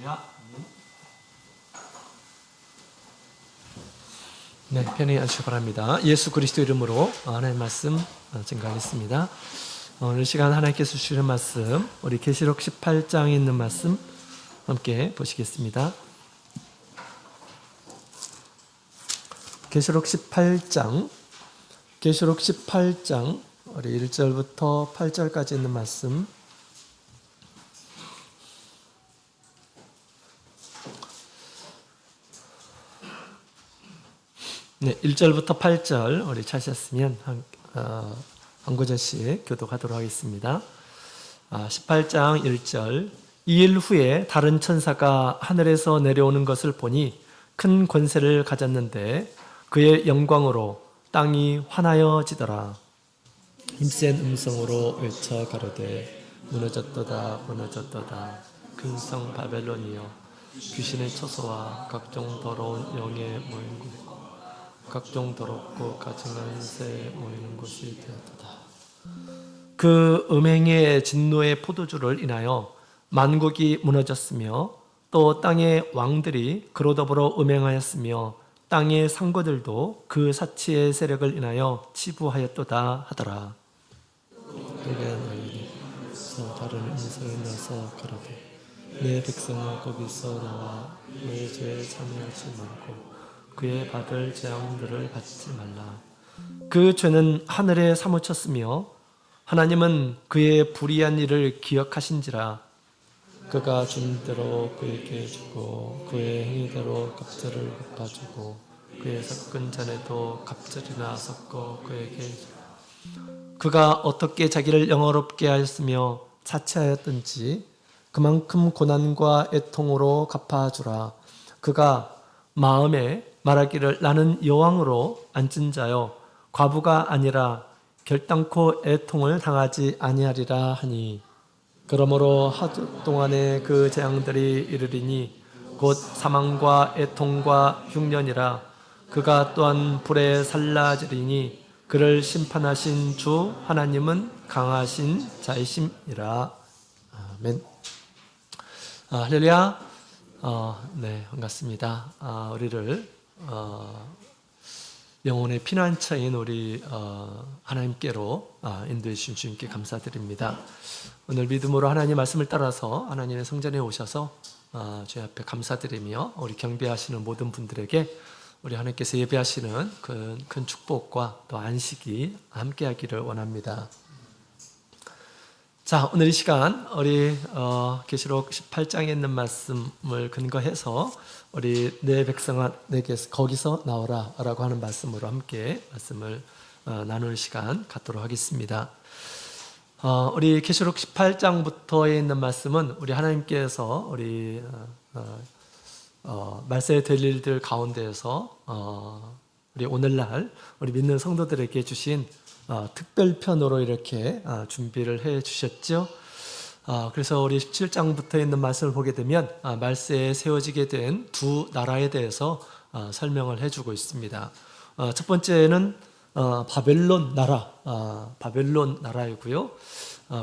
할렐루야. 네, 편히 앉으시기 바랍니다. 예수 그리스도 이름으로 하나님의 말씀 증거하겠습니다. 오늘 시간 하나님께서 주시는 말씀, 우리 계시록 18장에 있는 말씀 함께 보시겠습니다. 계시록 18장 우리 1절부터 8절까지 있는 말씀. 네, 1절부터 8절 우리 찾으셨으면 한 구절씩 교독하도록 하겠습니다. 18장 1절. 이 일 후에 다른 천사가 하늘에서 내려오는 것을 보니 큰 권세를 가졌는데 그의 영광으로 땅이 환하여지더라. 힘센 음성으로 외쳐 가로되 무너졌도다 무너졌도다 큰 성 바벨론이여 귀신의 처소와 각종 더러운 영에 모인 곳 각종 더럽고 가증한 새에 모이는 곳이 되었도다. 그 음행의 진노의 포도주를 인하여 만국이 무너졌으며 또 땅의 왕들이 그로 더불어 음행하였으며 땅의 상고들도 그 사치의 세력을 인하여 치부하였도다 하더라. 내게 너희서 다른 음성이 나서 가라되 내 백성아 거기서 나와 너의 죄에 참여하지 말고 그의 받을 재앙들을 받지 말라. 그 죄는 하늘에 사무쳤으며 하나님은 그의 불의한 일을 기억하신지라. 그가 준 대로 그에게 주고 그의 행위대로 갑절을 갚아주고 그의 섞은 잔에도 갑절이나 섞어 그에게 주고 그가 어떻게 자기를 영화롭게 하였으며 자체하였든지 그만큼 고난과 애통으로 갚아주라. 그가 마음에 말하기를 나는 여왕으로 앉은 자요 과부가 아니라 결단코 애통을 당하지 아니하리라 하니 그러므로 하루 동안에 그 재앙들이 이르리니 곧 사망과 애통과 흉년이라. 그가 또한 불에 살라지리니 그를 심판하신 주 하나님은 강하신 자이심이라. 아멘. 할렐루야. 네, 반갑습니다. 우리를 영혼의 피난처인 우리 하나님께로 인도해 주신 주님께 감사드립니다. 오늘 믿음으로 하나님 말씀을 따라서 하나님의 성전에 오셔서 주님 앞에 감사드리며 우리 경배하시는 모든 분들에게 우리 하나님께서 예배하시는 큰 축복과 또 안식이 함께하기를 원합니다. 자, 오늘 이 시간 우리 계시록 18장에 있는 말씀을 근거해서 우리 내 백성아 내게 거기서 나오라 라고 하는 말씀으로 함께 말씀을 나눌 시간 갖도록 하겠습니다. 우리 계시록 18장부터에 있는 말씀은 우리 하나님께서 우리 말세에 될 일들 가운데에서 우리 오늘날 우리 믿는 성도들에게 주신 특별편으로 이렇게 준비를 해 주셨죠. 그래서 우리 17장부터 있는 말씀을 보게 되면 말세에 세워지게 된 두 나라에 대해서 설명을 해주고 있습니다. 첫 번째는 바벨론 나라이고요.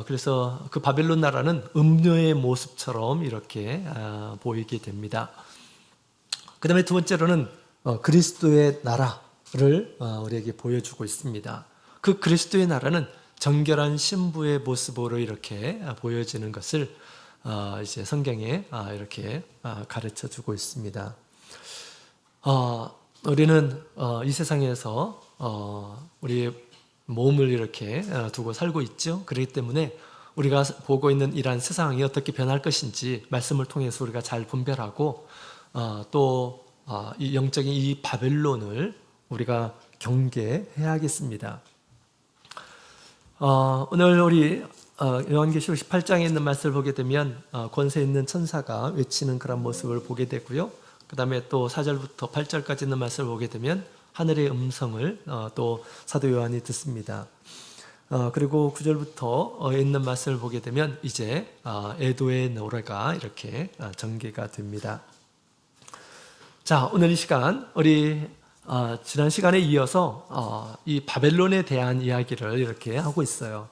그래서 그 바벨론 나라는 음료의 모습처럼 이렇게 보이게 됩니다. 그 다음에 두 번째로는 그리스도의 나라를 우리에게 보여주고 있습니다. 그 그리스도의 나라는 정결한 신부의 모습으로 이렇게 보여지는 것을 이제 성경에 이렇게 가르쳐 주고 있습니다. 우리는 이 세상에서 우리의 몸을 이렇게 두고 살고 있죠. 그렇기 때문에 우리가 보고 있는 이러한 세상이 어떻게 변할 것인지 말씀을 통해서 우리가 잘 분별하고 또 이 영적인 이 바벨론을 우리가 경계해야겠습니다. 오늘 우리 요한계시록 18장에 있는 말씀을 보게 되면 권세 있는 천사가 외치는 그런 모습을 보게 되고요. 그 다음에 또 4절부터 8절까지 있는 말씀을 보게 되면 하늘의 음성을 또 사도 요한이 듣습니다. 그리고 9절부터 있는 말씀을 보게 되면 이제 애도의 노래가 이렇게 전개가 됩니다. 자, 오늘 이 시간 우리 지난 시간에 이어서 이 바벨론에 대한 이야기를 이렇게 하고 있어요.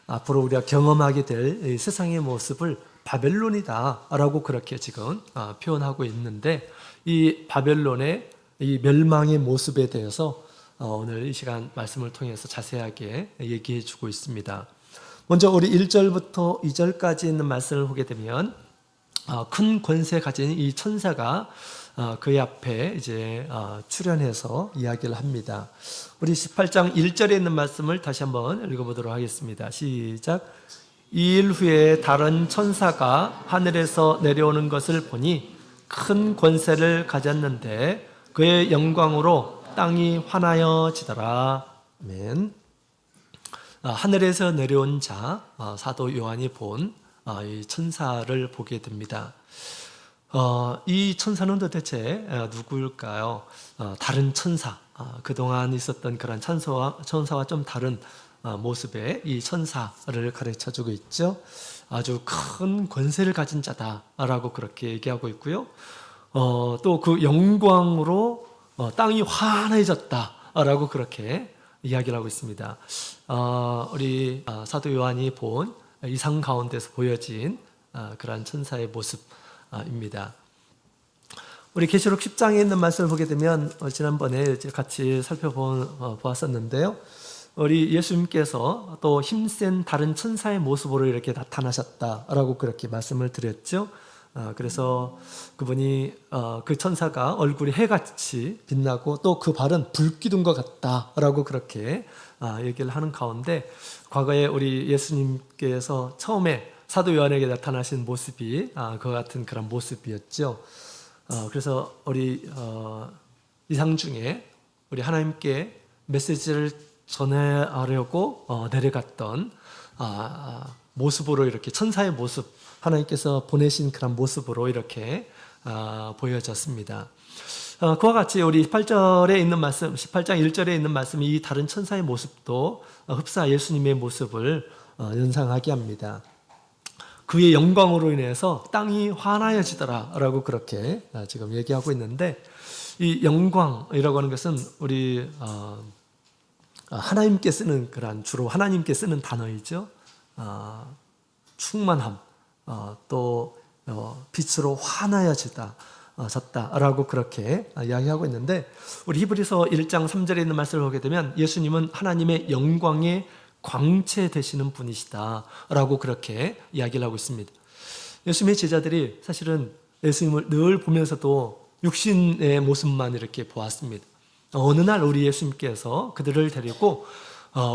앞으로 우리가 경험하게 될 세상의 모습을 바벨론이다라고 그렇게 지금 표현하고 있는데, 이 바벨론의 이 멸망의 모습에 대해서 오늘 이 시간 말씀을 통해서 자세하게 얘기해 주고 있습니다. 먼저 우리 1절부터 2절까지 있는 말씀을 보게 되면 큰 권세 가진 이 천사가 그의 앞에 이제 출현해서 이야기를 합니다. 우리 18장 1절에 있는 말씀을 다시 한번 읽어보도록 하겠습니다. 시작. 2일 후에 다른 천사가 하늘에서 내려오는 것을 보니 큰 권세를 가졌는데 그의 영광으로 땅이 환하여지더라. 아멘. 하늘에서 내려온 자, 사도 요한이 본 이 천사를 보게 됩니다. 이 천사는 도대체 누구일까요? 다른 천사, 그동안 있었던 그런 천사와 좀 다른 모습의 이 천사를 가르쳐 주고 있죠. 아주 큰 권세를 가진 자다라고 그렇게 얘기하고 있고요. 또 그 영광으로 땅이 환해졌다라고 그렇게 이야기를 하고 있습니다. 우리 사도 요한이 본 이상 가운데서 보여진 그러한 천사의 모습입니다. 우리 계시록 10장에 있는 말씀을 보게 되면 지난번에 같이 살펴보았었는데요. 우리 예수님께서 또 힘센 다른 천사의 모습으로 이렇게 나타나셨다라고 그렇게 말씀을 드렸죠. 그래서 그분이 그 천사가 얼굴이 해같이 빛나고 또 그 발은 불기둥과 같다라고 그렇게 얘기를 하는 가운데, 과거에 우리 예수님께서 처음에 사도 요한에게 나타나신 모습이 그와 같은 그런 모습이었죠. 그래서 우리 이상 중에 우리 하나님께 메시지를 전하려고 내려갔던 모습으로, 이렇게 천사의 모습, 하나님께서 보내신 그런 모습으로 이렇게 보여졌습니다. 그와 같이 우리 18절에 있는 말씀, 18장 1절에 있는 말씀이 이 다른 천사의 모습도 흡사 예수님의 모습을 연상하게 합니다. 그의 영광으로 인해서 땅이 환하여지더라 라고 그렇게 지금 얘기하고 있는데, 이 영광이라고 하는 것은 우리 하나님께 쓰는, 그런 주로 하나님께 쓰는 단어이죠. 충만함, 또 빛으로 환하여지다, 졌다라고 그렇게 이야기하고 있는데, 우리 히브리서 1장 3절에 있는 말씀을 보게 되면 예수님은 하나님의 영광의 광채 되시는 분이시다라고 그렇게 이야기를 하고 있습니다. 예수님의 제자들이 사실은 예수님을 늘 보면서도 육신의 모습만 이렇게 보았습니다. 어느 날 우리 예수님께서 그들을 데리고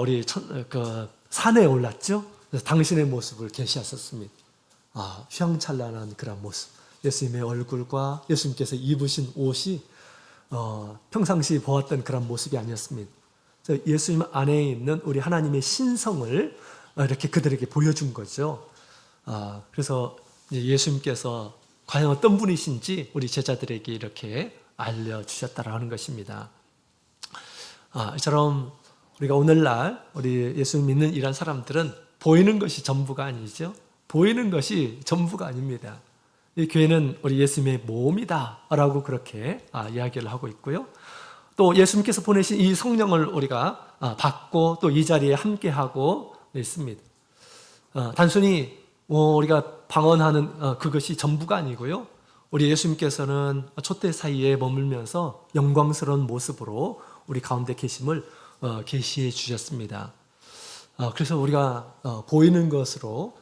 우리 산에 올랐죠. 그래서 당신의 모습을 계시하셨습니다. 휘황찬란한 그런 모습, 예수님의 얼굴과 예수님께서 입으신 옷이 평상시 보았던 그런 모습이 아니었습니다. 그래서 예수님 안에 있는 우리 하나님의 신성을 이렇게 그들에게 보여준 거죠. 그래서 예수님께서 과연 어떤 분이신지 우리 제자들에게 이렇게 알려주셨다라는 것입니다. 이처럼 우리가 오늘날 우리 예수 믿는 이런 사람들은 보이는 것이 전부가 아니죠. 보이는 것이 전부가 아닙니다. 이 교회는 우리 예수님의 몸이다라고 그렇게 이야기를 하고 있고요. 또 예수님께서 보내신 이 성령을 우리가 받고 또 이 자리에 함께하고 있습니다. 단순히 우리가 방언하는 그것이 전부가 아니고요. 우리 예수님께서는 촛대 사이에 머물면서 영광스러운 모습으로 우리 가운데 계심을 계시해 주셨습니다. 그래서 우리가 보이는 것으로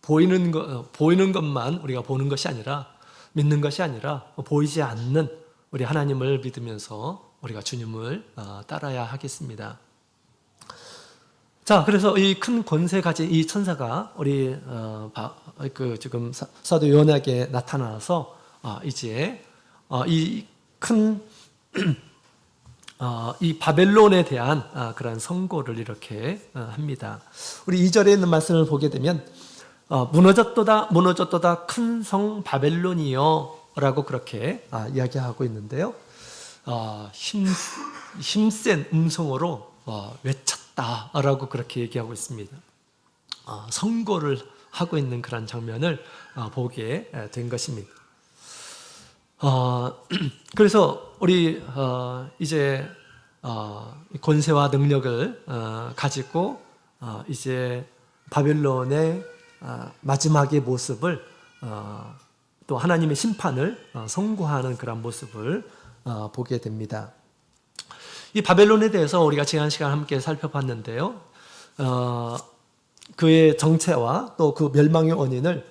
보이는 것만 우리가 보는 것이 아니라, 믿는 것이 아니라 보이지 않는 우리 하나님을 믿으면서 우리가 주님을 따라야 하겠습니다. 자, 그래서 이 큰 권세 가진 이 천사가 우리 지금 사도 요한에게 나타나서 이제 이 큰 이 바벨론에 대한 그런 선고를 이렇게 합니다. 우리 2절에 있는 말씀을 보게 되면 무너졌도다 큰 성 바벨론이여 라고 그렇게 이야기하고 있는데요. 힘센 음성으로 외쳤다라고 그렇게 얘기하고 있습니다. 선고를 하고 있는 그런 장면을 보게 된 것입니다. 그래서 우리 이제 권세와 능력을 가지고 이제 바벨론의 마지막의 모습을 또 하나님의 심판을 선고하는 그런 모습을 보게 됩니다. 이 바벨론에 대해서 우리가 지난 시간 함께 살펴봤는데요. 그의 정체와 또 그 멸망의 원인을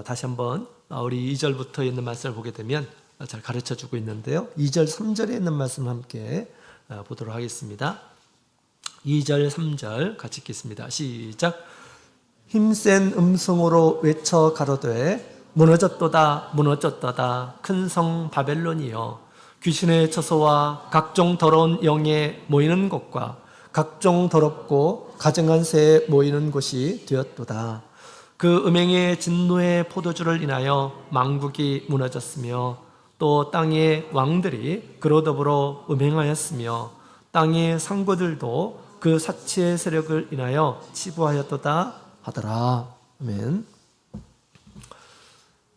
다시 한번 우리 2절부터 있는 말씀을 보게 되면 잘 가르쳐 주고 있는데요. 2절, 3절에 있는 말씀 함께 보도록 하겠습니다. 2절, 3절 같이 읽겠습니다. 시작. 힘센 음성으로 외쳐 가로되 무너졌도다 무너졌도다 큰 성 바벨론이여 귀신의 처소와 각종 더러운 영에 모이는 곳과 각종 더럽고 가증한 새에 모이는 곳이 되었도다. 그 음행의 진노의 포도주를 인하여 만국이 무너졌으며 또 땅의 왕들이 그로 더불어 음행하였으며 땅의 상고들도 그 사치의 세력을 인하여 치부하였도다 하더라. 아멘.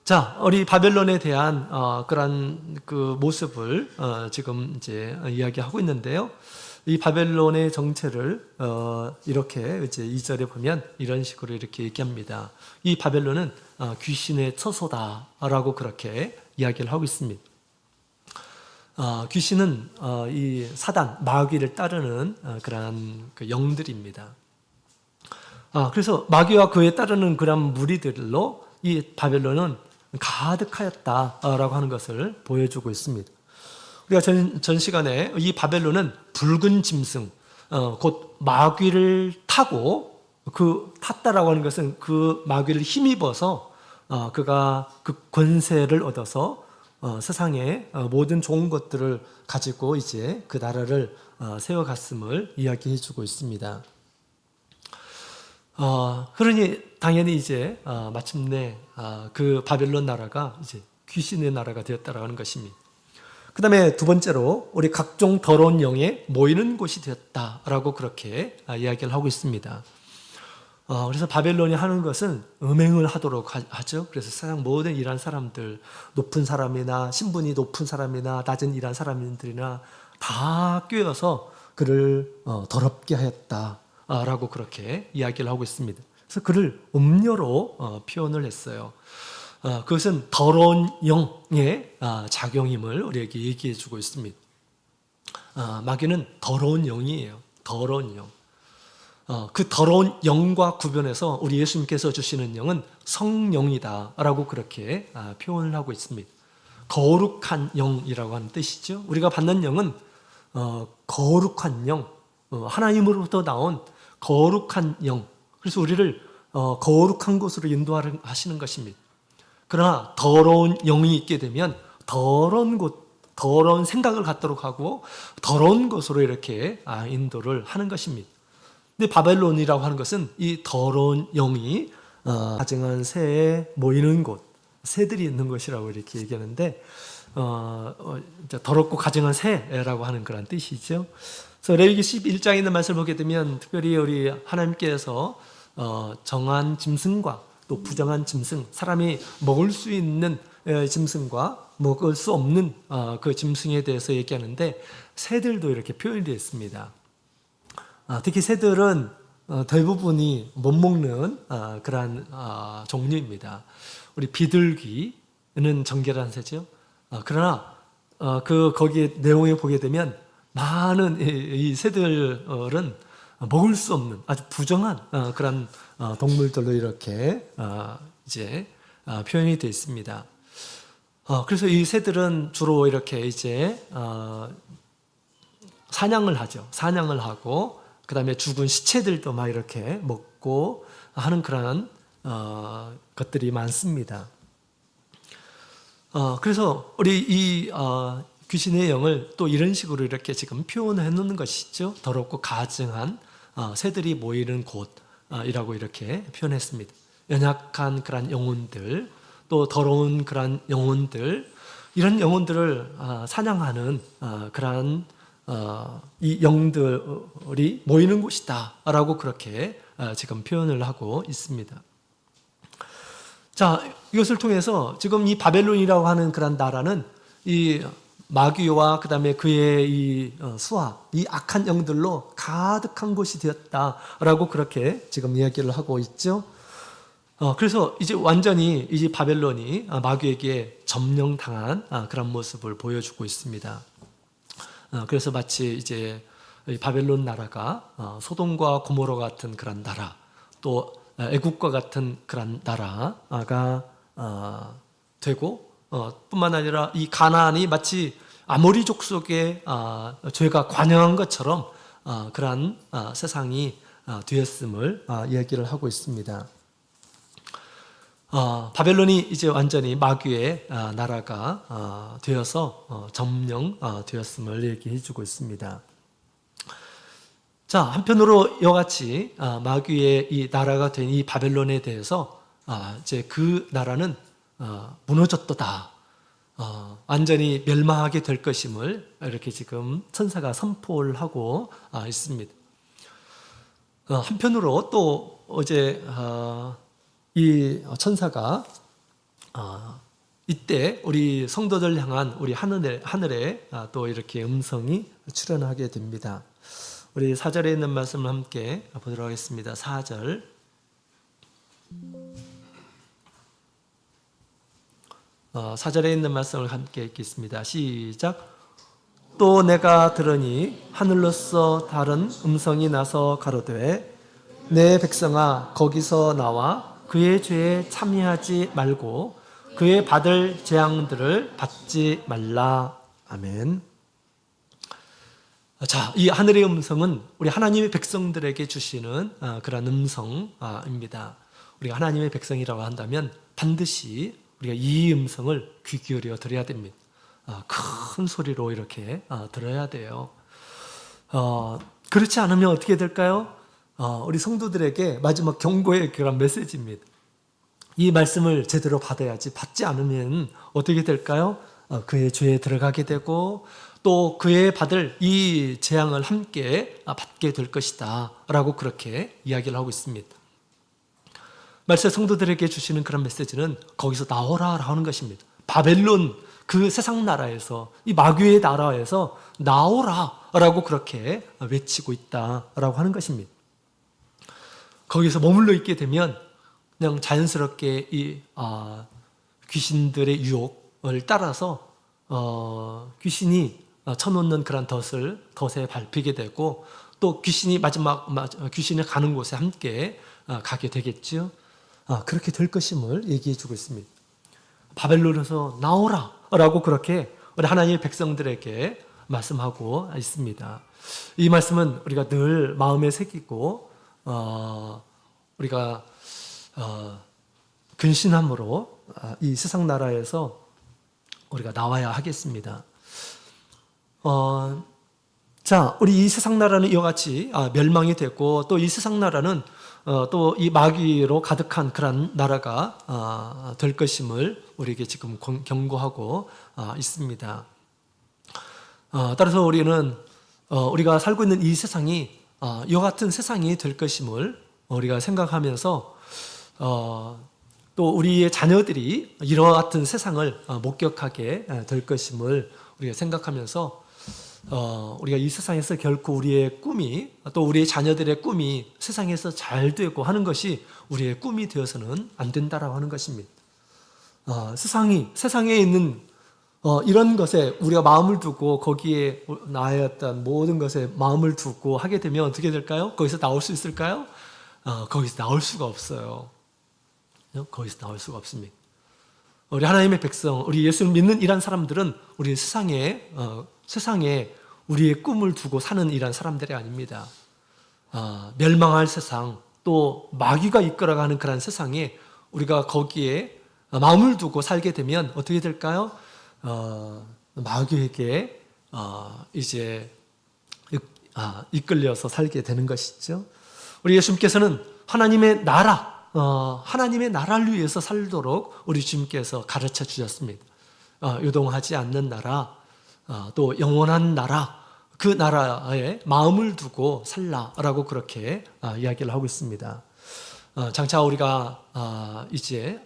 자, 우리 바벨론에 대한 그런 그 모습을 지금 이제 이야기하고 있는데요. 이 바벨론의 정체를 이렇게 이제 2절에 보면 이런 식으로 이렇게 얘기합니다. 이 바벨론은 귀신의 처소다라고 그렇게 이야기를 하고 있습니다. 귀신은 이 사단, 마귀를 따르는 그러한 그 영들입니다. 그래서 마귀와 그에 따르는 그런 무리들로 이 바벨론은 가득하였다라고 하는 것을 보여주고 있습니다. 우리가 전 시간에 이 바벨론은 붉은 짐승, 곧 마귀를 타고 그 탔다라고 하는 것은 그 마귀를 힘입어서 그가 그 권세를 얻어서 세상의 모든 좋은 것들을 가지고 이제 그 나라를 세워갔음을 이야기해 주고 있습니다. 그러니 당연히 이제 마침내 그 바벨론 나라가 이제 귀신의 나라가 되었다라는 것입니다. 그 다음에 두 번째로 우리 각종 더러운 영에 모이는 곳이 되었다라고 그렇게 이야기를 하고 있습니다. 그래서 바벨론이 하는 것은 음행을 하도록 하죠. 그래서 세상 모든 일한 사람들, 높은 사람이나 신분이 높은 사람이나 낮은 일한 사람들이나 다 꿰어서 그를 더럽게 하였다라고 그렇게 이야기를 하고 있습니다. 그래서 그를 음녀로 표현을 했어요. 그것은 더러운 영의 작용임을 우리에게 얘기해 주고 있습니다. 마귀는 더러운 영이에요. 더러운 영. 그 더러운 영과 구별해서 우리 예수님께서 주시는 영은 성령이다라고 그렇게 표현을 하고 있습니다. 거룩한 영이라고 하는 뜻이죠. 우리가 받는 영은 거룩한 영, 하나님으로부터 나온 거룩한 영. 그래서 우리를 거룩한 곳으로 인도하시는 것입니다. 그러나 더러운 영이 있게 되면 더러운 곳, 더러운 생각을 갖도록 하고 더러운 곳으로 이렇게 인도를 하는 것입니다. 근데 바벨론이라고 하는 것은 이 더러운 영이 가증한 새에 모이는 곳, 새들이 있는 곳이라고 이렇게 얘기하는데 더럽고 가증한 새라고 하는 그런 뜻이죠. 그래서 레위기 11장에 있는 말씀을 보게 되면 특별히 우리 하나님께서 정한 짐승과 또 부정한 짐승, 사람이 먹을 수 있는 짐승과 먹을 수 없는 그 짐승에 대해서 얘기하는데 새들도 이렇게 표현이 되어 있습니다. 특히 새들은 대부분이 못 먹는 그러한 종류입니다. 우리 비둘기는 정결한 새죠. 그러나 거기에 내용에 보게 되면 많은 이 새들은 먹을 수 없는 아주 부정한 그런 동물들로 이렇게 이제 표현이 되어 있습니다. 그래서 이 새들은 주로 이렇게 이제 사냥을 하죠. 사냥을 하고 그 다음에 죽은 시체들도 막 이렇게 먹고 하는 그런 것들이 많습니다. 그래서 우리 이 귀신의 영을 또 이런 식으로 이렇게 지금 표현해 놓는 것이죠. 더럽고 가증한 새들이 모이는 곳이라고 이렇게 표현했습니다. 연약한 그런 영혼들, 또 더러운 그런 영혼들, 이런 영혼들을 사냥하는 그런 이 영들이 모이는 곳이다라고 그렇게 지금 표현을 하고 있습니다. 자, 이것을 통해서 지금 이 바벨론이라고 하는 그런 나라는 이 마귀와 그 다음에 그의 이 수하, 이 악한 영들로 가득한 곳이 되었다라고 그렇게 지금 이야기를 하고 있죠. 그래서 이제 완전히 이제 바벨론이 마귀에게 점령당한 그런 모습을 보여주고 있습니다. 그래서 마치 이제 이 바벨론 나라가 소돔과 고모라 같은 그런 나라, 또 애국과 같은 그런 나라가 되고, 뿐만 아니라 이 가나안이 마치 아모리 족속의 죄가 관영한 것처럼 그러한 세상이 되었음을 이야기를 하고 있습니다. 바벨론이 이제 완전히 마귀의 나라가 되어서 점령되었음을 얘기해 주고 있습니다. 자, 한편으로 이와 같이 마귀의 이 나라가 된 이 바벨론에 대해서 이제 그 나라는 무너졌도다, 완전히 멸망하게 될 것임을 이렇게 지금 천사가 선포를 하고 있습니다. 한편으로 또 어제 이 천사가 이때 우리 성도들 향한 우리 하늘에 또 이렇게 음성이 출현하게 됩니다. 우리 4절에 있는 말씀을 함께 보도록 하겠습니다. 4절. 사절에 있는 말씀을 함께 읽겠습니다. 시작. 또 내가 들으니 하늘로서 다른 음성이 나서 가로되 내 백성아 거기서 나와 그의 죄에 참여하지 말고 그의 받을 재앙들을 받지 말라. 아멘. 자, 이 하늘의 음성은 우리 하나님의 백성들에게 주시는 그런 음성입니다. 우리가 하나님의 백성이라고 한다면 반드시 우리가 이 음성을 귀 기울여 들어야 됩니다. 큰 소리로 이렇게 들어야 돼요. 그렇지 않으면 어떻게 될까요? 우리 성도들에게 마지막 경고의 그런 메시지입니다. 이 말씀을 제대로 받아야지, 받지 않으면 어떻게 될까요? 그의 죄에 들어가게 되고 또 그의 받을 이 재앙을 함께 받게 될 것이다 라고 그렇게 이야기를 하고 있습니다. 말세 성도들에게 주시는 그런 메시지는 거기서 나오라 하는 것입니다. 바벨론 그 세상 나라에서, 이 마귀의 나라에서 나오라 라고 그렇게 외치고 있다라고 하는 것입니다. 거기서 머물러 있게 되면 그냥 자연스럽게 이 귀신들의 유혹을 따라서 귀신이 쳐놓는 그런 덫에 밟히게 되고 또 귀신이 귀신이 가는 곳에 함께 가게 되겠죠. 그렇게 될 것임을 얘기해 주고 있습니다. 바벨론에서 나오라 라고 그렇게 우리 하나님의 백성들에게 말씀하고 있습니다. 이 말씀은 우리가 늘 마음에 새기고 우리가 근신함으로 이 세상 나라에서 우리가 나와야 하겠습니다. 자, 우리 이 세상 나라는 이와 같이 멸망이 됐고 또 이 세상 나라는 또 이 마귀로 가득한 그런 나라가 될 것임을 우리에게 지금 경고하고 있습니다. 따라서 우리는 우리가 살고 있는 이 세상이 이와 같은 세상이 될 것임을 우리가 생각하면서 또 우리의 자녀들이 이와 같은 세상을 목격하게 될 것임을 우리가 생각하면서 우리가 이 세상에서 결코 우리의 꿈이 또 우리의 자녀들의 꿈이 세상에서 잘 되고 하는 것이 우리의 꿈이 되어서는 안 된다라고 하는 것입니다. 세상에 있는 이런 것에 우리가 마음을 두고 거기에 나의 어떤 모든 것에 마음을 두고 하게 되면 어떻게 될까요? 거기서 나올 수 있을까요? 거기서 나올 수가 없어요. 거기서 나올 수가 없습니다. 우리 하나님의 백성, 우리 예수를 믿는 이런 사람들은 우리 세상에 우리의 꿈을 두고 사는 이런 사람들이 아닙니다. 멸망할 세상, 또 마귀가 이끌어가는 그런 세상에 우리가 거기에 마음을 두고 살게 되면 어떻게 될까요? 마귀에게 이제 이끌려서 살게 되는 것이죠. 우리 예수님께서는 하나님의 나라를 위해서 살도록 우리 주님께서 가르쳐 주셨습니다. 요동하지 않는 나라, 또 영원한 나라, 그 나라에 마음을 두고 살라라고 그렇게 이야기를 하고 있습니다. 장차 우리가 이제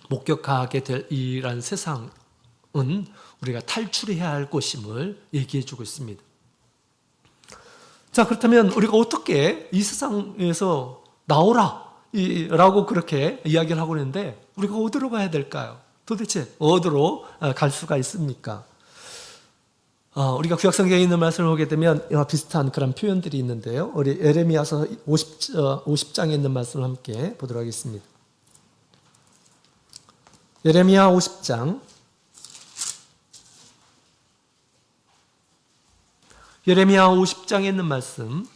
목격하게 될 이러한 세상은 우리가 탈출해야 할 곳임을 얘기해 주고 있습니다. 자, 그렇다면 우리가 어떻게 이 세상에서 나오라, 라고 그렇게 이야기를 하고 있는데 우리가 어디로 가야 될까요? 도대체 어디로 갈 수가 있습니까? 우리가 구약성경에 있는 말씀을 보게 되면 비슷한 그런 표현들이 있는데요. 우리 에레미야서 50장에 있는 말씀을 함께 보도록 하겠습니다. 에레미야 50장. 예레미야 50장에 있는 말씀.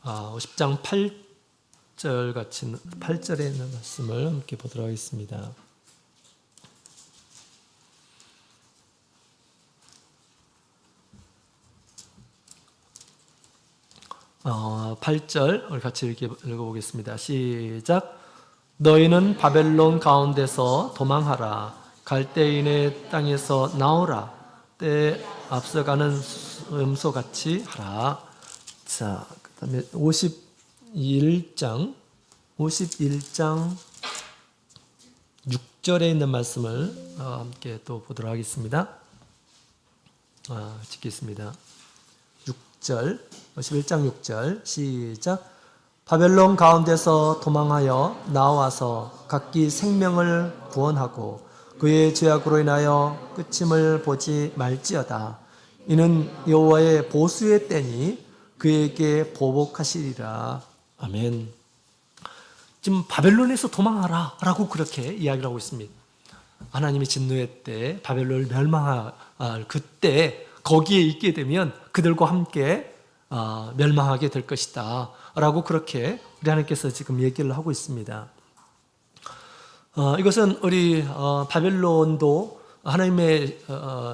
아, 50장 8절 같이 8절에 있는 말씀을 함께 보도록 하겠습니다. 8절 우리 같이 읽어보겠습니다. 시작. 너희는 바벨론 가운데서 도망하라. 갈대인의 땅에서 나오라. 때에 앞서가는 음소같이 하라. 자, 그 다음에 51장 6절에 있는 말씀을 함께 또 보도록 하겠습니다. 찍겠습니다. 6절, 51장 6절 시작. 바벨론 가운데서 도망하여 나와서 각기 생명을 구원하고 그의 죄악으로 인하여 끝임을 보지 말지어다. 이는 여호와의 보수의 때니 그에게 보복하시리라. 아멘. 지금 바벨론에서 도망하라 라고 그렇게 이야기를 하고 있습니다. 하나님의 진노의 때 바벨론을 멸망할 그때 거기에 있게 되면 그들과 함께 멸망하게 될 것이다 라고 그렇게 우리 하나님께서 지금 얘기를 하고 있습니다. 이것은 우리 바벨론도 하나님의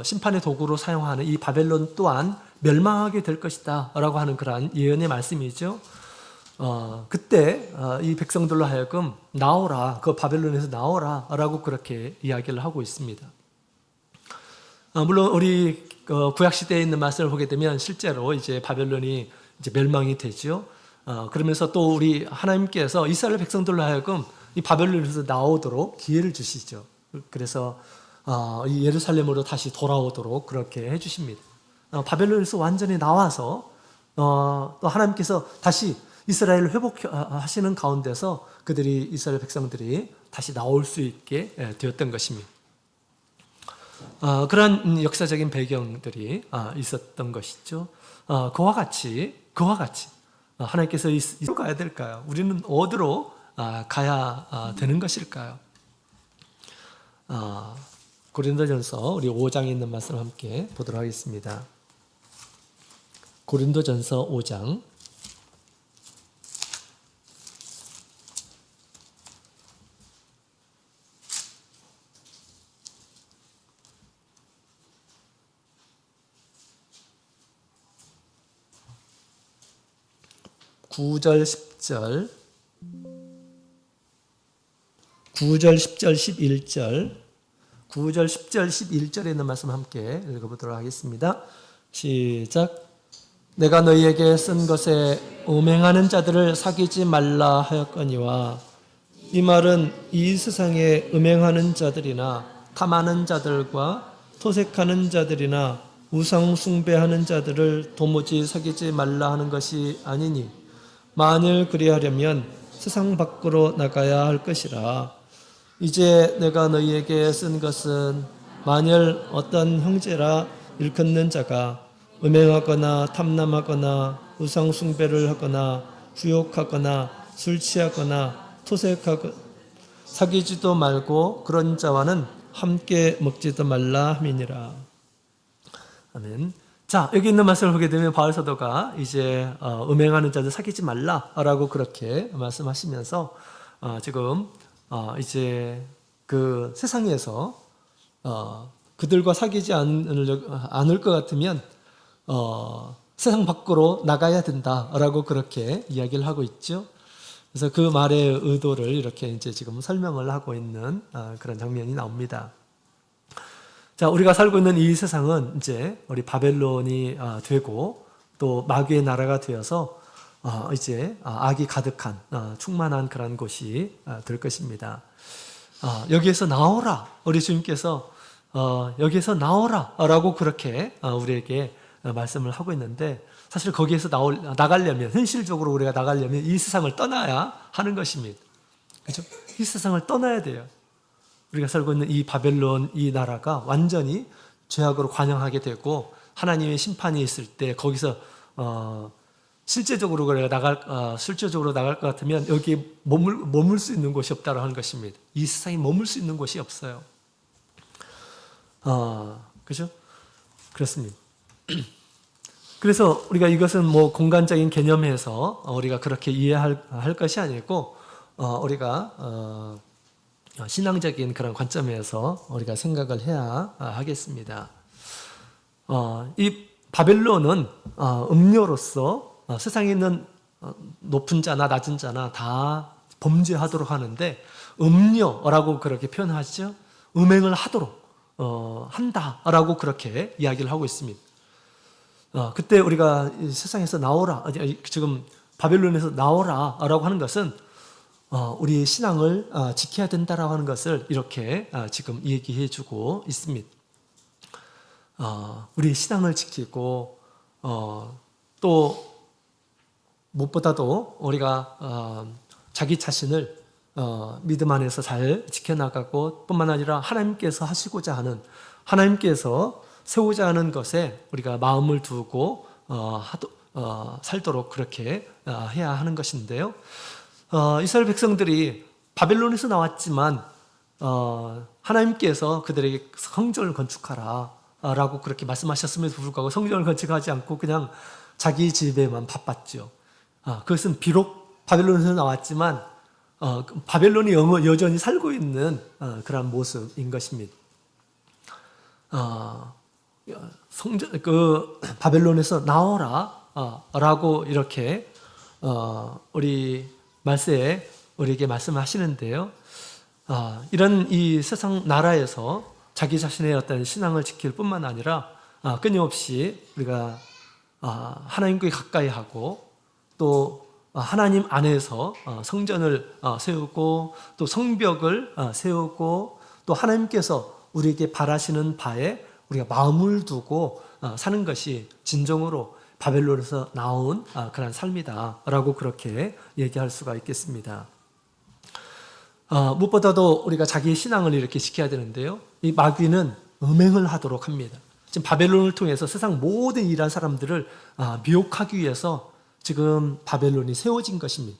심판의 도구로 사용하는 이 바벨론 또한 멸망하게 될 것이다 라고 하는 그러한 예언의 말씀이죠. 그때 이 백성들로 하여금 나오라, 그 바벨론에서 나오라 라고 그렇게 이야기를 하고 있습니다. 물론 우리 구약시대에 있는 말씀을 보게 되면 실제로 이제 바벨론이 이제 멸망이 되죠. 그러면서 또 우리 하나님께서 이스라엘 백성들로 하여금 이 바벨론에서 나오도록 기회를 주시죠. 그래서 이 예루살렘으로 다시 돌아오도록 그렇게 해주십니다. 바벨론에서 완전히 나와서 또 하나님께서 다시 이스라엘을 회복하시는 가운데서 그들이 이스라엘 백성들이 다시 나올 수 있게 되었던 것입니다. 그런 역사적인 배경들이 있었던 것이죠. 그와 같이 하나님께서 어디로 가야 될까요? 우리는 어디로 가야 되는 것일까요? 고린도전서 우리 5장에 있는 말씀을 함께 보도록 하겠습니다. 고린도전서 5장 9절 10절 9절 10절 11절 9절 10절 11절에 있는 말씀 함께 읽어보도록 하겠습니다. 시작. 내가 너희에게 쓴 것에 음행하는 자들을 사귀지 말라 하였거니와 이 말은 이 세상에 음행하는 자들이나 탐하는 자들과 토색하는 자들이나 우상 숭배하는 자들을 도무지 사귀지 말라 하는 것이 아니니 만일 그리하려면 세상 밖으로 나가야 할 것이라. 이제 내가 너희에게 쓴 것은 만일 어떤 형제라 일컫는 자가 음행하거나 탐남하거나 우상 숭배를 하거나 후욕하거나 술 취하거나 토색하거나 사귀지도 말고 그런 자와는 함께 먹지도 말라 함이니라. 아멘. 자, 여기 있는 말씀을 보게 되면 바울 사도가 이제 음행하는 자들 사귀지 말라라고 그렇게 말씀하시면서 지금 이제 그 세상에서 그들과 사귀지 않을 것 같으면 세상 밖으로 나가야 된다라고 그렇게 이야기를 하고 있죠. 그래서 그 말의 의도를 이렇게 이제 지금 설명을 하고 있는 그런 장면이 나옵니다. 자, 우리가 살고 있는 이 세상은 이제 우리 바벨론이 되고 또 마귀의 나라가 되어서 이제 악이 가득한 충만한 그런 곳이 될 것입니다. 여기에서 나오라, 우리 주님께서 여기에서 나오라 라고 그렇게 우리에게 말씀을 하고 있는데 사실 거기에서 나가려면, 현실적으로 우리가 나가려면 이 세상을 떠나야 하는 것입니다. 그죠? 이 세상을 떠나야 돼요. 우리가 살고 있는 이 바벨론, 이 나라가 완전히 죄악으로 관영하게 되고 하나님의 심판이 있을 때 거기서 실제적으로 나갈 것 같으면 여기에 머물 수 있는 곳이 없다고 하는 것입니다. 이 세상에 머물 수 있는 곳이 없어요. 그죠? 그렇습니다. 그래서 우리가 이것은 뭐 공간적인 개념에서 우리가 그렇게 이해할 것이 아니고 우리가 신앙적인 그런 관점에서 우리가 생각을 해야 하겠습니다. 이 바벨론은 음료로서 세상에 있는 높은 자나 낮은 자나 다 범죄하도록 하는데 음료라고 그렇게 표현하죠. 음행을 하도록 한다라고 그렇게 이야기를 하고 있습니다. 그때 우리가 세상에서 나오라, 지금 바벨론에서 나오라라고 하는 것은 우리의 신앙을 지켜야 된다라고 하는 것을 이렇게 지금 얘기해 주고 있습니다. 우리의 신앙을 지키고 또 무엇보다도 우리가 자기 자신을 믿음 안에서 잘 지켜나가고 뿐만 아니라 하나님께서 하시고자 하는, 하나님께서 세우자 하는 것에 우리가 마음을 두고 살도록 그렇게 해야 하는 것인데요. 이스라엘 백성들이 바벨론에서 나왔지만 하나님께서 그들에게 성전을 건축하라 라고 그렇게 말씀하셨음에도 불구하고 성전을 건축하지 않고 그냥 자기 집에만 바빴죠. 그것은 비록 바벨론에서 나왔지만 바벨론이 여전히 살고 있는 그런 모습인 것입니다. 바벨론에서 나오라 라고 이렇게 우리 말세에 우리에게 말씀하시는데요. 이런 이 세상 나라에서 자기 자신의 어떤 신앙을 지킬 뿐만 아니라 끊임없이 우리가 하나님께 가까이 하고 또 하나님 안에서 성전을 세우고 또 성벽을 세우고 또 하나님께서 우리에게 바라시는 바에 우리가 마음을 두고 사는 것이 진정으로 바벨론에서 나온 그런 삶이다라고 그렇게 얘기할 수가 있겠습니다. 무엇보다도 우리가 자기의 신앙을 이렇게 지켜야 되는데요. 이 마귀는 음행을 하도록 합니다. 지금 바벨론을 통해서 세상 모든 일한 사람들을 미혹하기 위해서 지금 바벨론이 세워진 것입니다.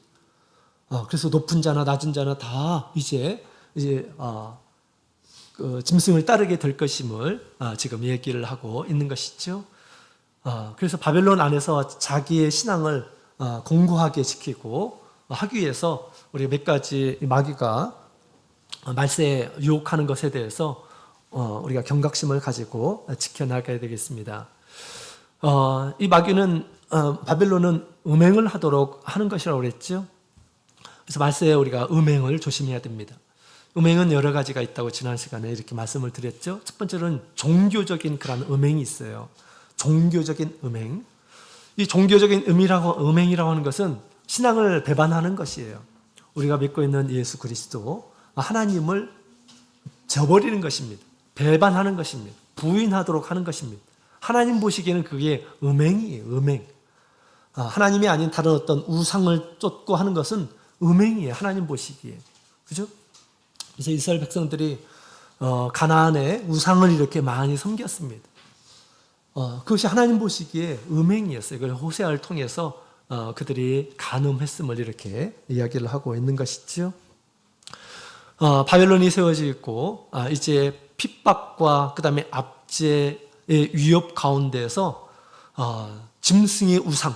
그래서 높은 자나 낮은 자나 다 이제 그 짐승을 따르게 될 것임을 지금 얘기를 하고 있는 것이죠. 그래서 바벨론 안에서 자기의 신앙을 공고하게 지키고 하기 위해서 우리 몇 가지 마귀가 말세에 유혹하는 것에 대해서 우리가 경각심을 가지고 지켜나가야 되겠습니다. 이 마귀는 바벨론은 음행을 하도록 하는 것이라고 그랬죠. 그래서 말세에 우리가 음행을 조심해야 됩니다. 음행은 여러 가지가 있다고 지난 시간에 이렇게 말씀을 드렸죠. 첫 번째는 종교적인 그런 음행이 있어요. 종교적인 음행. 이 종교적인 음행이라고 하는 것은 신앙을 배반하는 것이에요. 우리가 믿고 있는 예수 그리스도, 하나님을 저버리는 것입니다. 배반하는 것입니다. 부인하도록 하는 것입니다. 하나님 보시기에는 그게 음행이에요. 음행. 하나님이 아닌 다른 어떤 우상을 쫓고 하는 것은 음행이에요. 하나님 보시기에. 그죠? 그래서 이스라엘 백성들이 가나안에 우상을 이렇게 많이 섬겼습니다. 그것이 하나님 보시기에 음행이었어요. 그걸 호세아를 통해서 그들이 간음했음을 이렇게 이야기를 하고 있는 것이죠. 바벨론이 세워져 있고 이제 핍박과 그다음에 압제의 위협 가운데에서 짐승의 우상,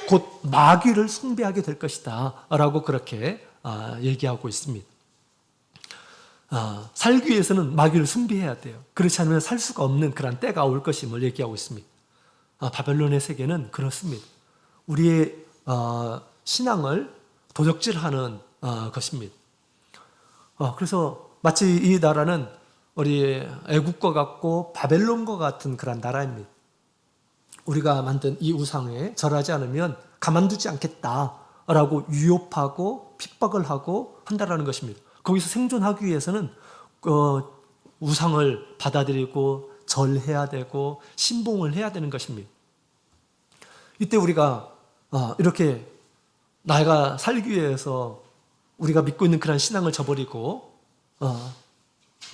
곧 마귀를 숭배하게 될 것이다 라고 그렇게 얘기하고 있습니다. 살기 위해서는 마귀를 숭배해야 돼요. 그렇지 않으면 살 수가 없는 그런 때가 올 것임을 얘기하고 있습니다. 바벨론의 세계는 그렇습니다. 우리의 신앙을 도적질하는 것입니다. 그래서 마치 이 나라는 우리 애국과 같고 바벨론과 같은 그런 나라입니다. 우리가 만든 이 우상에 절하지 않으면 가만두지 않겠다라고 위협하고 핍박을 하고 한다라는 것입니다. 거기서 생존하기 위해서는 우상을 받아들이고 절해야 되고 신봉을 해야 되는 것입니다. 이때 우리가 이렇게 나가 살기 위해서 우리가 믿고 있는 그런 신앙을 저버리고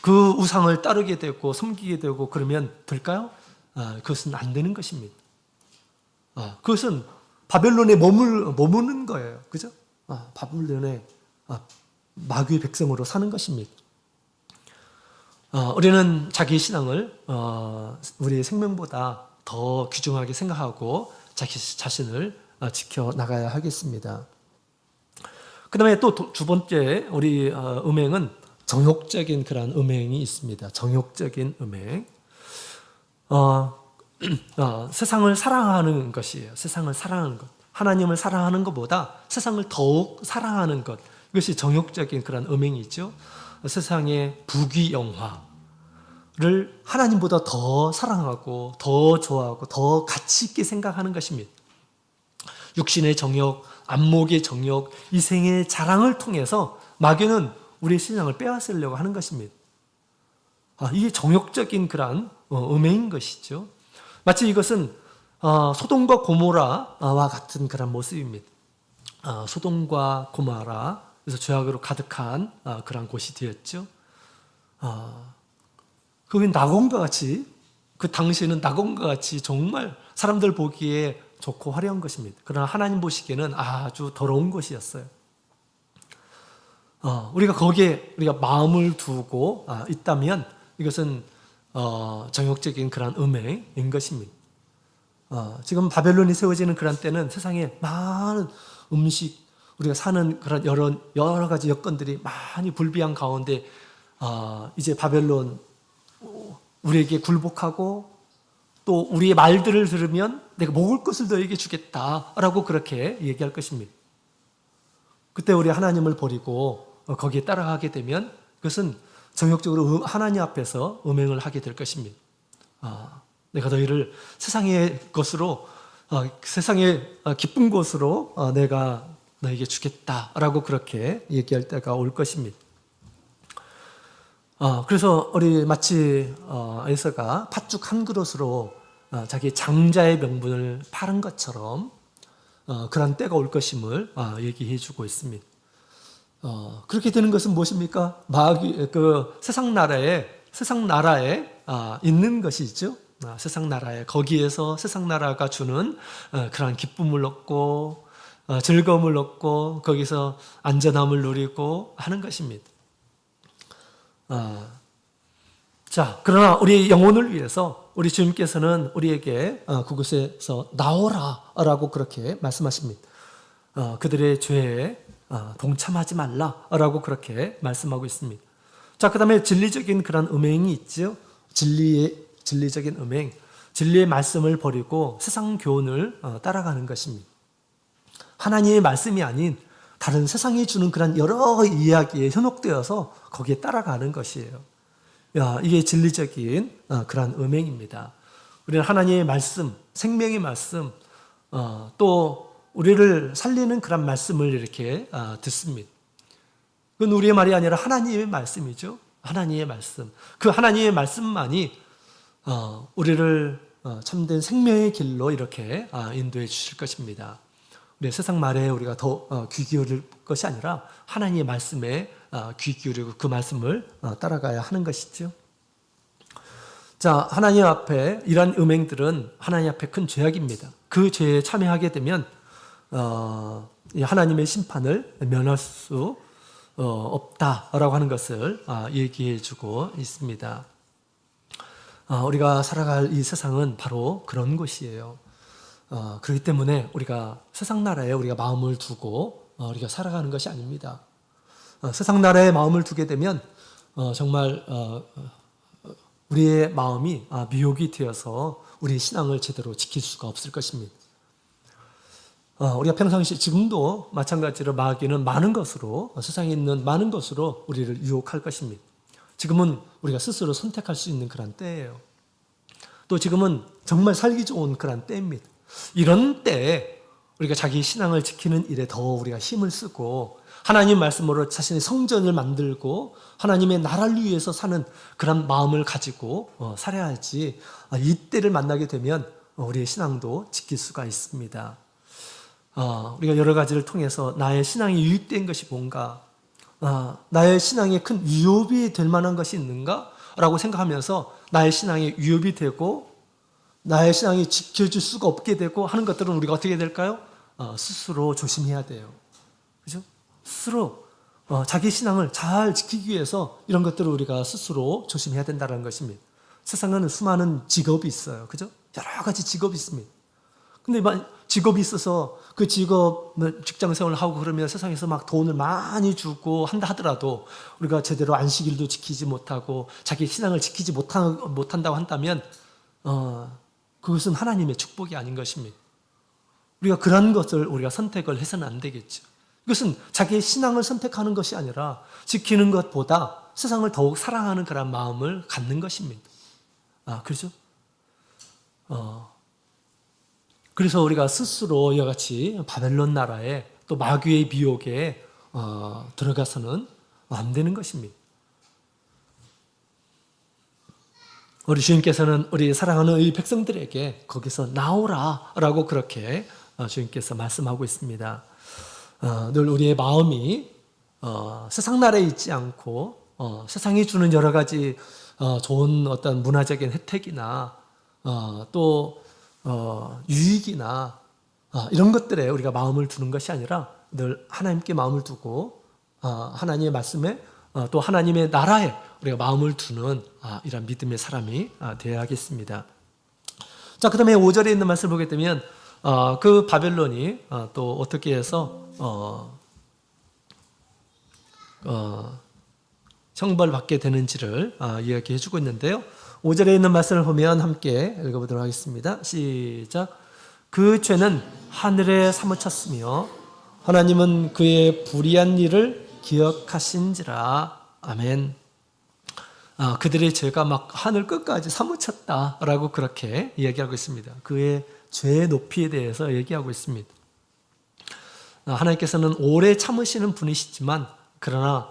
그 우상을 따르게 되고 섬기게 되고 그러면 될까요? 그것은 안 되는 것입니다. 그것은 바벨론에 머무는 거예요. 그죠? 바벨론에 마귀의 백성으로 사는 것입니다. 우리는 자기 신앙을 우리의 생명보다 더 귀중하게 생각하고 자기 자신을 지켜나가야 하겠습니다. 그 다음에 또 두 번째 우리 음행은 정욕적인 그런 음행이 있습니다. 정욕적인 음행. 세상을 사랑하는 것이에요. 세상을 사랑하는 것. 하나님을 사랑하는 것보다 세상을 더욱 사랑하는 것. 이것이 정욕적인 그런 음행이죠. 세상의 부귀영화를 하나님보다 더 사랑하고 더 좋아하고 더 가치 있게 생각하는 것입니다. 육신의 정욕, 안목의 정욕, 이생의 자랑을 통해서 마귀는 우리의 신앙을 빼앗으려고 하는 것입니다. 이게 정욕적인 그런 음행인 것이죠. 마치 이것은 소돔과 고모라와 같은 그런 모습입니다. 소돔과 고모라, 그래서 죄악으로 가득한 그런 곳이 되었죠. 그게 낙원과 같이, 그 당시에는 낙원과 같이 정말 사람들 보기에 좋고 화려한 것입니다. 그러나 하나님 보시기에는 아주 더러운 것이었어요. 우리가 거기에 우리가 마음을 두고 있다면 이것은 정욕적인 그런 음행인 것입니다. 지금 바벨론이 세워지는 그런 때는 세상에 많은 음식, 우리가 사는 그런 여러 가지 여건들이 많이 불비한 가운데 이제 바벨론 우리에게 굴복하고 또 우리의 말들을 들으면 내가 먹을 것을 너에게 주겠다라고 그렇게 얘기할 것입니다. 그때 우리 하나님을 버리고 거기에 따라가게 되면 그것은 정욕적으로 하나님 앞에서 음행을 하게 될 것입니다. 내가 너희를 세상의 것으로, 세상의 기쁜 것으로 내가 너에게 주겠다라고 그렇게 얘기할 때가 올 것입니다. 그래서 우리 마치 에서가 팥죽 한 그릇으로 자기 장자의 명분을 파는 것처럼 그런 때가 올 것임을 얘기해 주고 있습니다. 그렇게 되는 것은 무엇입니까? 마귀, 세상 나라에 있는 것이죠. 세상 나라에, 거기에서 세상 나라가 주는 그런 기쁨을 얻고 즐거움을 얻고 거기서 안전함을 누리고 하는 것입니다. 자, 그러나 우리 영혼을 위해서 우리 주님께서는 우리에게 그곳에서 나오라라고 그렇게 말씀하십니다. 그들의 죄에 동참하지 말라라고 그렇게 말씀하고 있습니다. 자, 그 다음에 진리적인 그런 음행이 있죠. 진리적인 음행, 진리의 말씀을 버리고 세상 교훈을 따라가는 것입니다. 하나님의 말씀이 아닌 다른 세상이 주는 그런 여러 이야기에 현혹되어서 거기에 따라가는 것이에요. 이게 진리적인 그런 음행입니다. 우리는 하나님의 말씀, 생명의 말씀, 또 우리를 살리는 그런 말씀을 이렇게 듣습니다. 그건 우리의 말이 아니라 하나님의 말씀이죠. 하나님의 말씀. 그 하나님의 말씀만이 우리를 참된 생명의 길로 이렇게 인도해 주실 것입니다. 우리 세상 말에 우리가 더 귀 기울일 것이 아니라 하나님의 말씀에 귀 기울이고 그 말씀을 따라가야 하는 것이죠. 자, 하나님 앞에 이러한 음행들은 하나님 앞에 큰 죄악입니다. 그 죄에 참여하게 되면 하나님의 심판을 면할 수 없다라고 하는 것을 얘기해 주고 있습니다. 우리가 살아갈 이 세상은 바로 그런 곳이에요. 그렇기 때문에 우리가 세상 나라에 우리가 마음을 두고 우리가 살아가는 것이 아닙니다. 세상 나라에 마음을 두게 되면 정말 우리의 마음이 미혹이 되어서 우리의 신앙을 제대로 지킬 수가 없을 것입니다. 우리가 평상시 지금도 마찬가지로 마귀는 많은 것으로 세상에 있는 많은 것으로 우리를 유혹할 것입니다. 지금은 우리가 스스로 선택할 수 있는 그런 때예요. 또 지금은 정말 살기 좋은 그런 때입니다. 이런 때에 우리가 자기 신앙을 지키는 일에 더 우리가 힘을 쓰고 하나님 말씀으로 자신의 성전을 만들고 하나님의 나라를 위해서 사는 그런 마음을 가지고 살아야지. 이때를 만나게 되면 우리의 신앙도 지킬 수가 있습니다. 우리가 여러 가지를 통해서 나의 신앙이 유익된 것이 뭔가, 나의 신앙에 큰 위협이 될 만한 것이 있는가? 라고 생각하면서 나의 신앙이 위협이 되고 나의 신앙이 지켜줄 수가 없게 되고 하는 것들은 우리가 어떻게 될까요? 스스로 조심해야 돼요. 그죠? 스스로 자기 신앙을 잘 지키기 위해서 이런 것들을 우리가 스스로 조심해야 된다는 것입니다. 세상에는 수많은 직업이 있어요. 그죠? 여러 가지 직업이 있습니다. 근데 직업이 있어서 그 직업을 직장 생활을 하고 그러면 세상에서 막 돈을 많이 주고 한다 하더라도 우리가 제대로 안식일도 지키지 못하고 자기 신앙을 지키지 못한다고 한다면 그것은 하나님의 축복이 아닌 것입니다. 우리가 그런 것을 우리가 선택을 해서는 안 되겠죠. 이것은 자기의 신앙을 선택하는 것이 아니라 지키는 것보다 세상을 더욱 사랑하는 그런 마음을 갖는 것입니다. 그렇죠? 그래서 우리가 스스로 이와 같이 바벨론 나라에 또 마귀의 미혹에 들어가서는 안 되는 것입니다. 우리 주님께서는 우리 사랑하는 이 백성들에게 거기서 나오라라고 그렇게 주님께서 말씀하고 있습니다. 늘 우리의 마음이 세상 나라에 있지 않고 세상이 주는 여러 가지 좋은 어떤 문화적인 혜택이나 또 유익이나 이런 것들에 우리가 마음을 두는 것이 아니라 늘 하나님께 마음을 두고 하나님의 말씀에 또 하나님의 나라에 우리가 마음을 두는 이런 믿음의 사람이 되어야겠습니다. 자, 그 다음에 5절에 있는 말씀을 보게 되면 그 바벨론이 또 어떻게 해서 형벌받게 되는지를 이야기해 주고 있는데요. 5절에 있는 말씀을 보면 함께 읽어보도록 하겠습니다. 시작. 그 죄는 하늘에 사무쳤으며 하나님은 그의 불의한 일을 기억하신지라. 아멘. 그들의 죄가 막 하늘 끝까지 사무쳤다라고 그렇게 이야기하고 있습니다. 그의 죄의 높이에 대해서 얘기하고 있습니다. 하나님께서는 오래 참으시는 분이시지만 그러나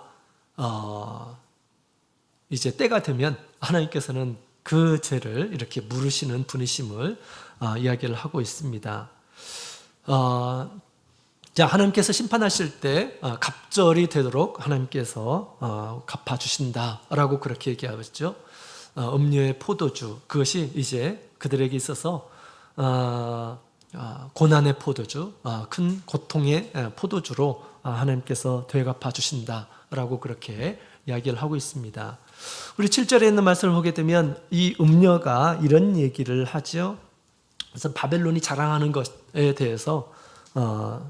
이제 때가 되면 하나님께서는 그 죄를 이렇게 물으시는 분이심을 이야기를 하고 있습니다. 자, 하나님께서 심판하실 때 갑절이 되도록 하나님께서 갚아주신다라고 그렇게 얘기하죠. 음료의 포도주, 그것이 이제 그들에게 있어서 고난의 포도주, 큰 고통의 포도주로 하나님께서 되갚아 주신다라고 그렇게 이야기를 하고 있습니다. 우리 7절에 있는 말씀을 보게 되면 이 음녀가 이런 얘기를 하죠. 그래서 바벨론이 자랑하는 것에 대해서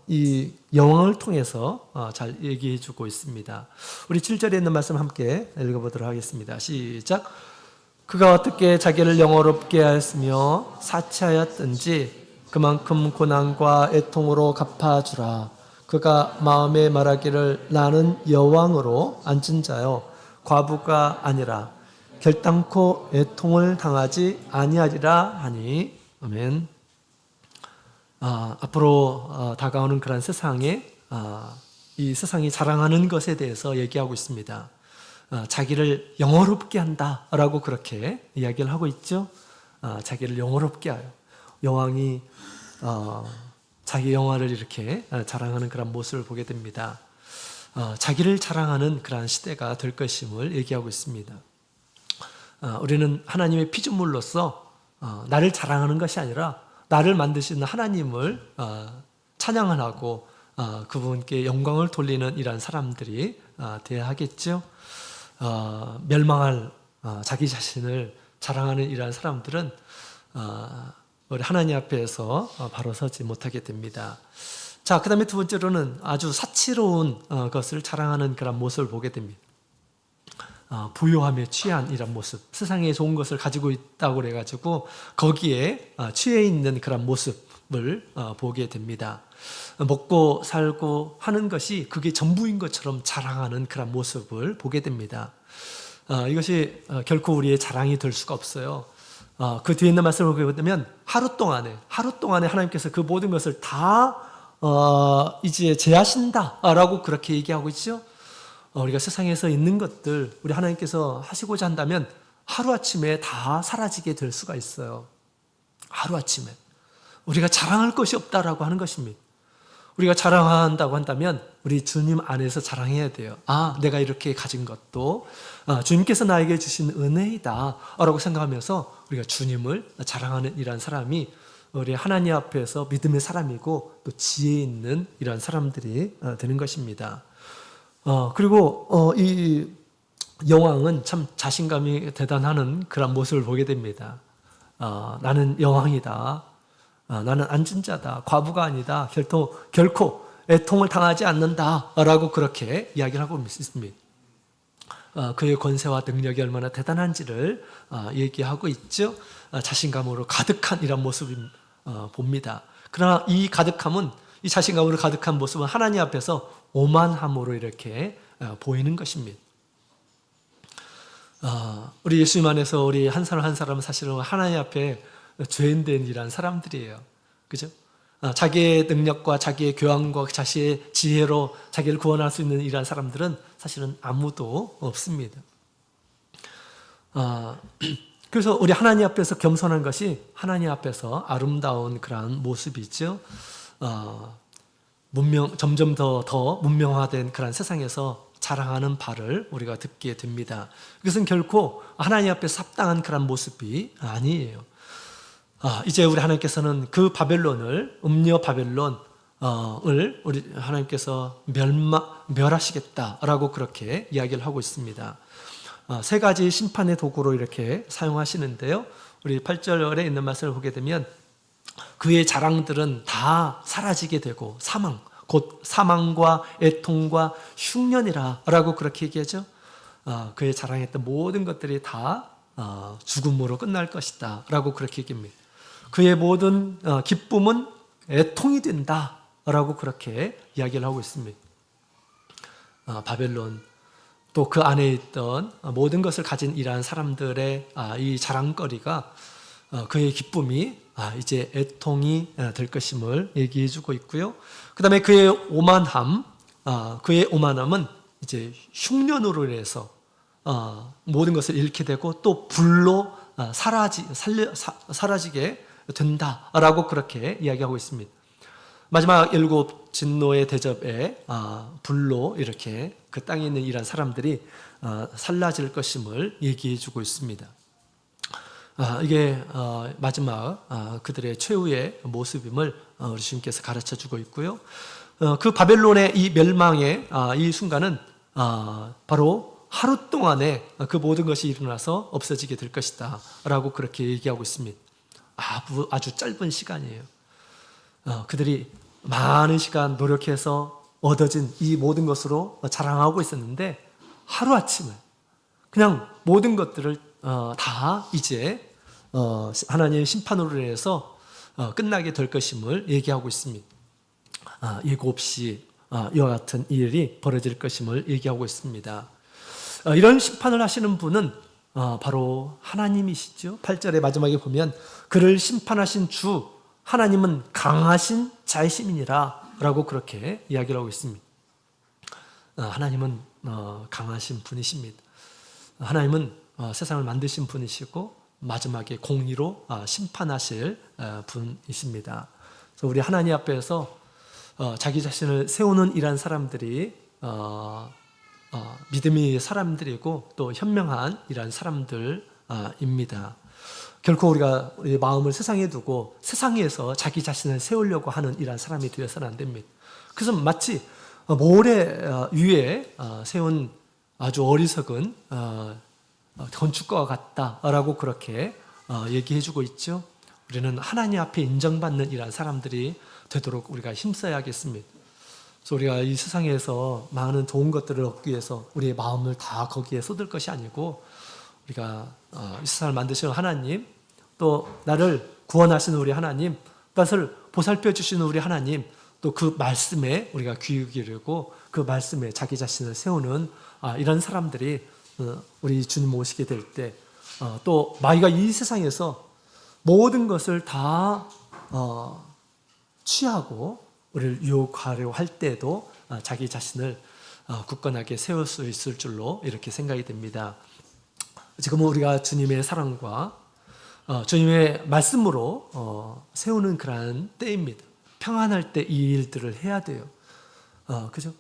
이 여왕을 통해서 잘 얘기해 주고 있습니다. 우리 7절에 있는 말씀 함께 읽어보도록 하겠습니다. 시작. 그가 어떻게 자기를 영화롭게 하였으며 사치하였든지 그만큼 고난과 애통으로 갚아주라. 그가 마음에 말하기를 나는 여왕으로 앉은 자요 과부가 아니라 결단코 애통을 당하지 아니하리라 하니. 아멘. 앞으로 다가오는 그런 세상에 이 세상이 자랑하는 것에 대해서 얘기하고 있습니다. 자기를 영화롭게 한다라고 그렇게 이야기를 하고 있죠. 자기를 영화롭게 하여 여왕이 자기 영화를 이렇게 자랑하는 그런 모습을 보게 됩니다. 자기를 자랑하는 그런 시대가 될 것임을 얘기하고 있습니다. 우리는 하나님의 피조물로서 나를 자랑하는 것이 아니라 나를 만드시는 하나님을 찬양을 하고 그분께 영광을 돌리는 이러한 사람들이 되어야 하겠죠. 멸망할 자기 자신을 자랑하는 이러한 사람들은 우리 하나님 앞에서 바로 서지 못하게 됩니다. 자, 그 다음에 두 번째로는 아주 사치로운 것을 자랑하는 그런 모습을 보게 됩니다. 부요함에 취한 이런 모습, 세상에 좋은 것을 가지고 있다고 그래가지고 거기에 취해 있는 그런 모습을 보게 됩니다. 먹고 살고 하는 것이 그게 전부인 것처럼 자랑하는 그런 모습을 보게 됩니다. 이것이 결코 우리의 자랑이 될 수가 없어요. 그 뒤에 있는 말씀을 보게 되면 하루 동안에 하나님께서 그 모든 것을 다 이제 제하신다라고 그렇게 얘기하고 있죠. 우리가 세상에서 있는 것들 우리 하나님께서 하시고자 한다면 하루아침에 다 사라지게 될 수가 있어요. 하루아침에 우리가 자랑할 것이 없다라고 하는 것입니다. 우리가 자랑한다고 한다면 우리 주님 안에서 자랑해야 돼요. 내가 이렇게 가진 것도 주님께서 나에게 주신 은혜이다 라고 생각하면서 우리가 주님을 자랑하는 이러한 사람이 우리 하나님 앞에서 믿음의 사람이고 또 지혜 있는 이러한 사람들이 되는 것입니다. 그리고 이 여왕은 참 자신감이 대단하는 그런 모습을 보게 됩니다. 나는 여왕이다. 나는 앉은 자다. 과부가 아니다. 결코 애통을 당하지 않는다. 라고 그렇게 이야기를 하고 있습니다. 그의 권세와 능력이 얼마나 대단한지를 얘기하고 있죠. 자신감으로 가득한 이런 모습을 봅니다. 그러나 이 자신감으로 가득한 모습은 하나님 앞에서 오만함으로 이렇게 보이는 것입니다. 우리 예수님 안에서 우리 한 사람 한 사람은 사실은 하나님 앞에 죄인된 이란 사람들이에요. 그죠? 자기의 능력과 자기의 교양과 자신의 지혜로 자기를 구원할 수 있는 이러한 사람들은 사실은 아무도 없습니다. 그래서 우리 하나님 앞에서 겸손한 것이 하나님 앞에서 아름다운 그러한 모습이죠. 점점 더 문명화된 그런 세상에서 자랑하는 바를 우리가 듣게 됩니다. 그것은 결코 하나님 앞에서 합당한 그런 모습이 아니에요. 이제 우리 하나님께서는 그 바벨론을, 음녀 바벨론을 우리 하나님께서 멸하시겠다라고 그렇게 이야기를 하고 있습니다. 세 가지 심판의 도구로 이렇게 사용하시는데요. 우리 8절에 있는 말씀을 보게 되면 그의 자랑들은 다 사라지게 되고 곧 사망과 애통과 흉년이라 라고 그렇게 얘기하죠. 그의 자랑했던 모든 것들이 다 죽음으로 끝날 것이다 라고 그렇게 얘기합니다. 그의 모든 기쁨은 애통이 된다 라고 그렇게 이야기를 하고 있습니다. 바벨론 또 그 안에 있던 모든 것을 가진 이러한 사람들의 이 자랑거리가 그의 기쁨이 이제 애통이 될 것임을 얘기해 주고 있고요. 그 다음에 그의 오만함은 이제 흉년으로 인해서 모든 것을 잃게 되고 또 불로 사라지게 된다라고 그렇게 이야기하고 있습니다. 마지막 7 진노의 대접에 불로 이렇게 그 땅에 있는 이러한 사람들이 살라질 것임을 얘기해 주고 있습니다. 이게 마지막 그들의 최후의 모습임을 우리 주님께서 가르쳐 주고 있고요. 그 바벨론의 이 멸망의 이 순간은 바로 하루 동안에 그 모든 것이 일어나서 없어지게 될 것이다 라고 그렇게 얘기하고 있습니다. 아주 짧은 시간이에요. 그들이 많은 시간 노력해서 얻어진 이 모든 것으로 자랑하고 있었는데 하루아침에 그냥 모든 것들을 다 이제 하나님의 심판으로 인해서 끝나게 될 것임을 얘기하고 있습니다. 일곱시 이와 같은 일이 벌어질 것임을 얘기하고 있습니다. 이런 심판을 하시는 분은 바로 하나님이시죠. 8절의 마지막에 보면 그를 심판하신 주 하나님은 강하신 자이심이니라 라고 그렇게 이야기를 하고 있습니다. 하나님은 강하신 분이십니다. 하나님은 세상을 만드신 분이시고 마지막에 공의로 심판하실 분이십니다. 그래서 우리 하나님 앞에서 자기 자신을 세우는 이러한 사람들이 믿음의 사람들이고 또 현명한 이러한 사람들입니다. 결코 우리가 우리 마음을 세상에 두고 세상에서 자기 자신을 세우려고 하는 이러한 사람이 되어서는 안 됩니다. 그래서 마치 모래 위에 세운 아주 어리석은 건축가와 같다라고 그렇게 얘기해주고 있죠. 우리는 하나님 앞에 인정받는 이러한 사람들이 되도록 우리가 힘써야겠습니다. 그래서 우리가 이 세상에서 많은 좋은 것들을 얻기 위해서 우리의 마음을 다 거기에 쏟을 것이 아니고 우리가 이 세상을 만드시는 하나님, 또 나를 구원하시는 우리 하나님, 그것을 보살펴 주시는 우리 하나님, 또 그 말씀에 우리가 귀 기울이고 그 말씀에 자기 자신을 세우는 이런 사람들이 우리 주님 오시게 될 때 또 마귀가 이 세상에서 모든 것을 다 취하고 우리를 유혹하려고 할 때도 자기 자신을 굳건하게 세울 수 있을 줄로 이렇게 생각이 됩니다. 지금은 우리가 주님의 사랑과 주님의 말씀으로 세우는 그러한 때입니다. 평안할 때 이 일들을 해야 돼요. 그죠?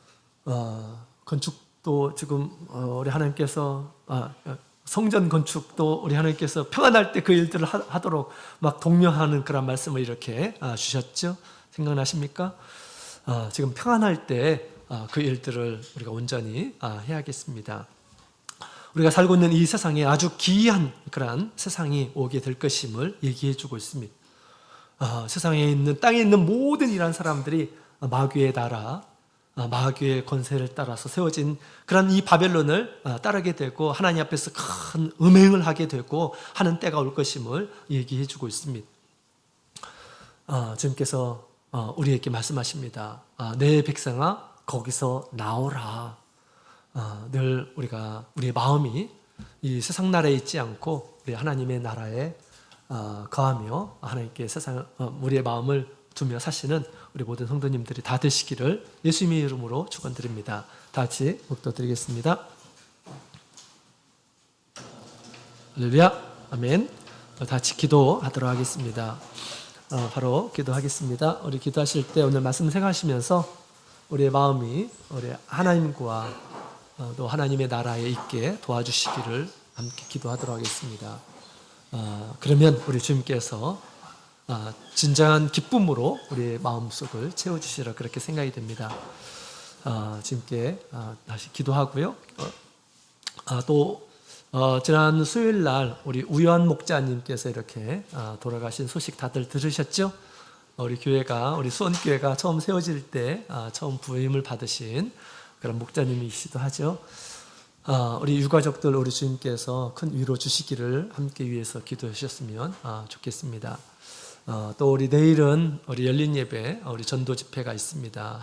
건축도 지금 우리 하나님께서 성전 건축도 우리 하나님께서 평안할 때 그 일들을 하도록 막 독려하는 그런 말씀을 이렇게 주셨죠. 생각나십니까? 지금 평안할 때 그 일들을 우리가 온전히 해야겠습니다. 우리가 살고 있는 이 세상에 아주 기이한 그러한 세상이 오게 될 것임을 얘기해 주고 있습니다. 세상에 있는 땅에 있는 모든 이러한 사람들이 마귀의 나라, 마귀의 권세를 따라서 세워진 그런 이 바벨론을 따르게 되고 하나님 앞에서 큰 음행을 하게 되고 하는 때가 올 것임을 얘기해 주고 있습니다. 주님께서 우리에게 말씀하십니다. 내 백성아 거기서 나오라. 늘 우리의 마음이 이 세상 나라에 있지 않고 우리 하나님의 나라에 거하며 하나님께 우리의 마음을 두며 사시는 우리 모든 성도님들이 다 되시기를 예수님의 이름으로 축원드립니다. 다 같이 묵도드리겠습니다. 할렐루야, 아멘. 다 같이 기도하도록 하겠습니다. 바로 기도하겠습니다. 우리 기도하실 때 오늘 말씀 생각하시면서 우리의 마음이 우리 하나님과 또 하나님의 나라에 있게 도와주시기를 함께 기도하도록 하겠습니다. 그러면 우리 주님께서 진정한 기쁨으로 우리의 마음속을 채워주시라 그렇게 생각이 됩니다. 주님께 다시 기도하고요. 또 지난 수요일 날 우리 우연 목자님께서 이렇게 돌아가신 소식 다들 들으셨죠? 우리 수원교회가 처음 세워질 때 처음 부임을 받으신 그런 목자님이시기도 하죠. 우리 유가족들 우리 주님께서 큰 위로 주시기를 함께 위해서 기도해 주셨으면 좋겠습니다. 또 우리 내일은 우리 열린 예배 우리 전도 집회가 있습니다.